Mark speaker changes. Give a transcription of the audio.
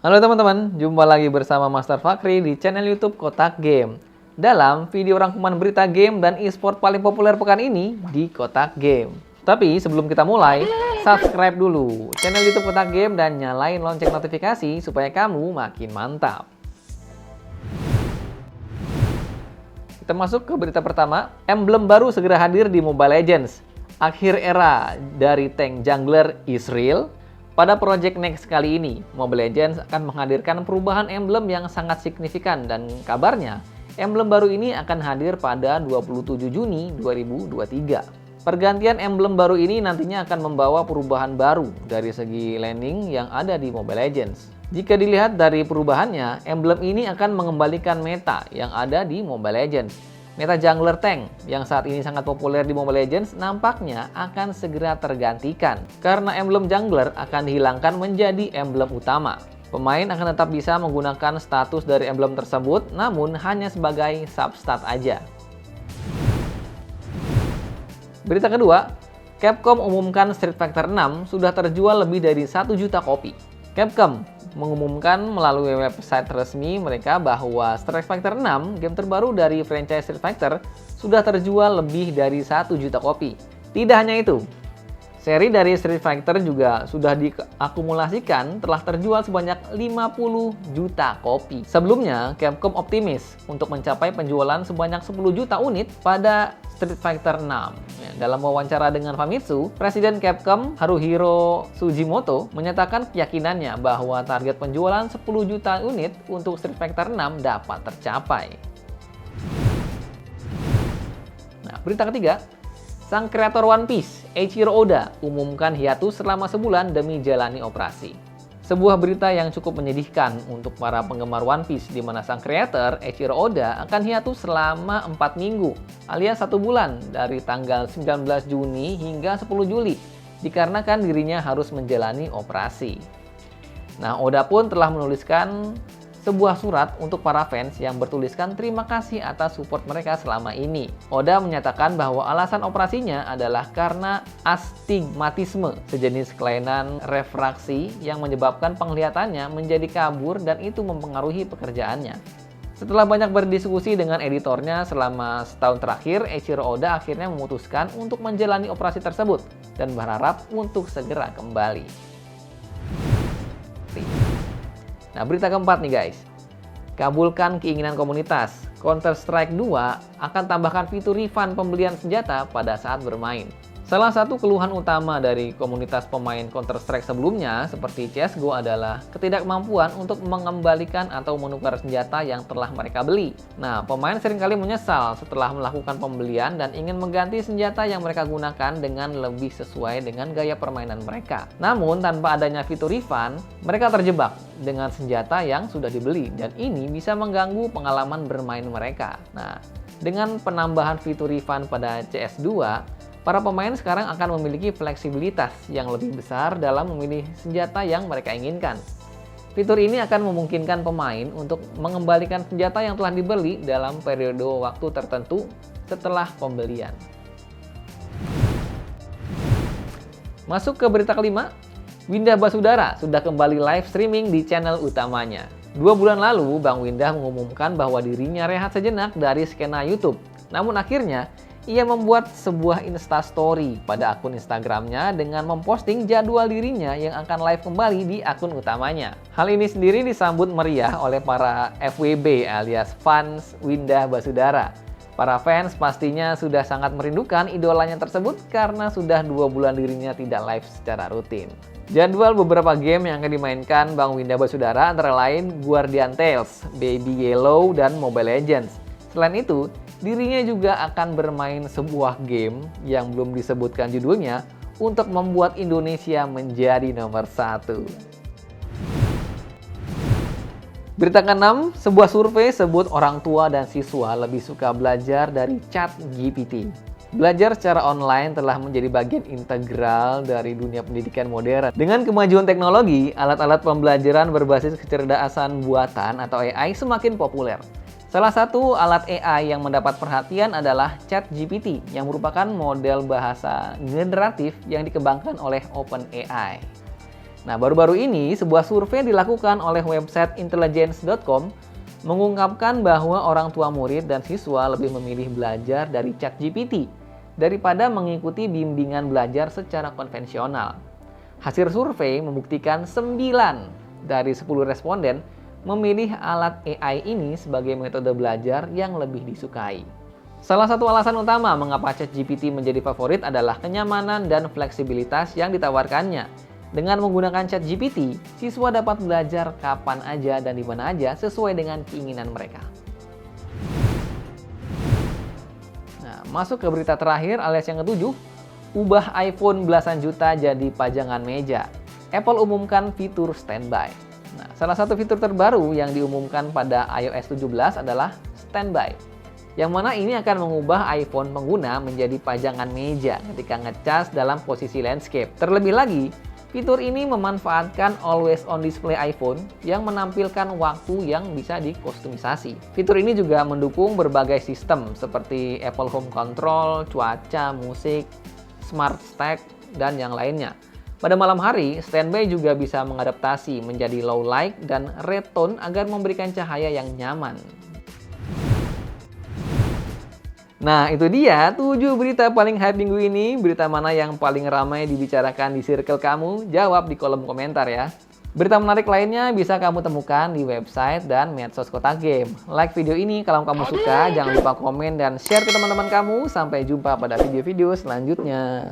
Speaker 1: Halo teman-teman, jumpa lagi bersama Master Fakri di channel YouTube Kotak Game. Dalam video rangkuman berita game dan e-sport paling populer pekan ini di Kotak Game. Tapi sebelum kita mulai, subscribe dulu channel YouTube Kotak Game dan nyalain lonceng notifikasi supaya kamu makin mantap. Kita masuk ke berita pertama, emblem baru segera hadir di Mobile Legends. Akhir era dari tank jungler Israel. Pada Project Next kali ini, Mobile Legends akan menghadirkan perubahan emblem yang sangat signifikan dan kabarnya, emblem baru ini akan hadir pada 27 Juni 2023. Pergantian emblem baru ini nantinya akan membawa perubahan baru dari segi landing yang ada di Mobile Legends. Jika dilihat dari perubahannya, emblem ini akan mengembalikan meta yang ada di Mobile Legends. Meta jungler tank yang saat ini sangat populer di Mobile Legends nampaknya akan segera tergantikan karena emblem jungler akan dihilangkan menjadi emblem utama. Pemain akan tetap bisa menggunakan status dari emblem tersebut namun hanya sebagai substat aja. Berita kedua, Capcom umumkan Street Fighter 6 sudah terjual lebih dari 1 juta kopi. Capcom mengumumkan melalui website resmi mereka bahwa Street Fighter 6, game terbaru dari franchise Street Fighter, sudah terjual lebih dari 1 juta kopi. Tidak hanya itu, seri dari Street Fighter juga sudah diakumulasikan telah terjual sebanyak 50 juta kopi. Sebelumnya, Capcom optimis untuk mencapai penjualan sebanyak 10 juta unit pada Street Fighter 6. Dalam wawancara dengan Famitsu, Presiden Capcom Haruhiro Sugimoto menyatakan keyakinannya bahwa target penjualan 10 juta unit untuk Street Fighter 6 dapat tercapai. Nah, berita ketiga, sang kreator One Piece, Eiichiro Oda, umumkan hiatus selama sebulan demi jalani operasi. Sebuah berita yang cukup menyedihkan untuk para penggemar One Piece di mana sang kreator Eiichiro Oda akan hiatus selama 4 minggu alias 1 bulan dari tanggal 19 Juni hingga 10 Juli dikarenakan dirinya harus menjalani operasi. Nah, Oda pun telah menuliskan sebuah surat untuk para fans yang bertuliskan terima kasih atas support mereka selama ini. Oda menyatakan bahwa alasan operasinya adalah karena astigmatisme, sejenis kelainan refraksi yang menyebabkan penglihatannya menjadi kabur dan itu mempengaruhi pekerjaannya. Setelah banyak berdiskusi dengan editornya selama setahun terakhir, Eiichiro Oda akhirnya memutuskan untuk menjalani operasi tersebut dan berharap untuk segera kembali. Nah, berita keempat nih guys. Kabulkan keinginan komunitas. Counter-Strike 2 akan tambahkan fitur refund pembelian senjata pada saat bermain. Salah satu keluhan utama dari komunitas pemain Counter-Strike sebelumnya seperti CSGO adalah ketidakmampuan untuk mengembalikan atau menukar senjata yang telah mereka beli. Nah, pemain seringkali menyesal setelah melakukan pembelian dan ingin mengganti senjata yang mereka gunakan dengan lebih sesuai dengan gaya permainan mereka. Namun, tanpa adanya fitur refund, mereka terjebak dengan senjata yang sudah dibeli dan ini bisa mengganggu pengalaman bermain mereka. Nah, dengan penambahan fitur refund pada CS2, para pemain sekarang akan memiliki fleksibilitas yang lebih besar dalam memilih senjata yang mereka inginkan. Fitur ini akan memungkinkan pemain untuk mengembalikan senjata yang telah dibeli dalam periode waktu tertentu setelah pembelian. Masuk ke berita kelima, Windah Basudara sudah kembali live streaming di channel utamanya. 2 bulan lalu, Bang Windah mengumumkan bahwa dirinya rehat sejenak dari skena YouTube. Namun akhirnya, ia membuat sebuah Instastory pada akun Instagramnya dengan memposting jadwal dirinya yang akan live kembali di akun utamanya. Hal ini sendiri disambut meriah oleh para FWB alias fans Windah Basudara. Para fans pastinya sudah sangat merindukan idolanya tersebut karena sudah 2 bulan dirinya tidak live secara rutin. Jadwal beberapa game yang akan dimainkan Bang Windah Basudara antara lain Guardian Tales, Baby Yellow, dan Mobile Legends. Selain itu, dirinya juga akan bermain sebuah game yang belum disebutkan judulnya untuk membuat Indonesia menjadi nomor 1. Berita ke-6, sebuah survei sebut orang tua dan siswa lebih suka belajar dari ChatGPT. Belajar secara online telah menjadi bagian integral dari dunia pendidikan modern. Dengan kemajuan teknologi, alat-alat pembelajaran berbasis kecerdasan buatan atau AI semakin populer. Salah satu alat AI yang mendapat perhatian adalah ChatGPT yang merupakan model bahasa generatif yang dikembangkan oleh OpenAI. Nah, baru-baru ini sebuah survei dilakukan oleh website intelligence.com mengungkapkan bahwa orang tua murid dan siswa lebih memilih belajar dari ChatGPT daripada mengikuti bimbingan belajar secara konvensional. Hasil survei membuktikan 9 dari 10 responden memilih alat AI ini sebagai metode belajar yang lebih disukai. Salah satu alasan utama mengapa ChatGPT menjadi favorit adalah kenyamanan dan fleksibilitas yang ditawarkannya. Dengan menggunakan ChatGPT, siswa dapat belajar kapan aja dan di mana aja sesuai dengan keinginan mereka. Nah, masuk ke berita terakhir alias yang ketujuh, ubah iPhone belasan juta jadi pajangan meja. Apple umumkan fitur standby. Nah, salah satu fitur terbaru yang diumumkan pada iOS 17 adalah standby, yang mana ini akan mengubah iPhone pengguna menjadi pajangan meja ketika ngecas dalam posisi landscape. Terlebih lagi, fitur ini memanfaatkan always on display iPhone yang menampilkan waktu yang bisa dikustomisasi. Fitur ini juga mendukung berbagai sistem seperti Apple Home Control, cuaca, musik, Smart Stack, dan yang lainnya. Pada malam hari, standby juga bisa mengadaptasi menjadi low light dan red tone agar memberikan cahaya yang nyaman. Nah, itu dia 7 berita paling hype minggu ini. Berita mana yang paling ramai dibicarakan di circle kamu? Jawab di kolom komentar ya. Berita menarik lainnya bisa kamu temukan di website dan medsos Kotak Game. Like video ini kalau kamu suka, jangan lupa komen dan share ke teman-teman kamu. Sampai jumpa pada video-video selanjutnya.